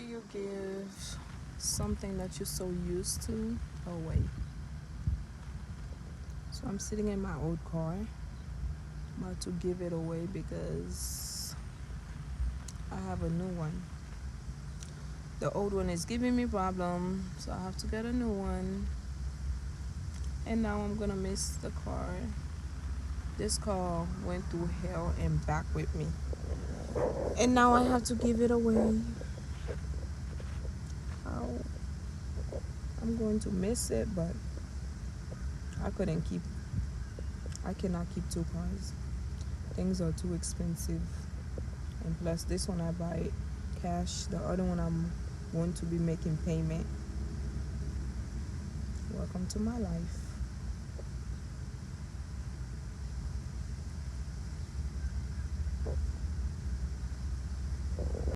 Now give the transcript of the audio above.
you give something that you're so used to away? So I'm sitting in my old car, about to give it away because I have a new one. The old one is giving me problem, so I have to get a new one. And now I'm gonna miss the car. This car went through hell and back with me. And now I have to give it away. How? I'm going to miss it, but I couldn't keep I cannot keep two cars. Things are too expensive. And plus this one I buy it cash. The other one I'm going to be making payment. Welcome to my life.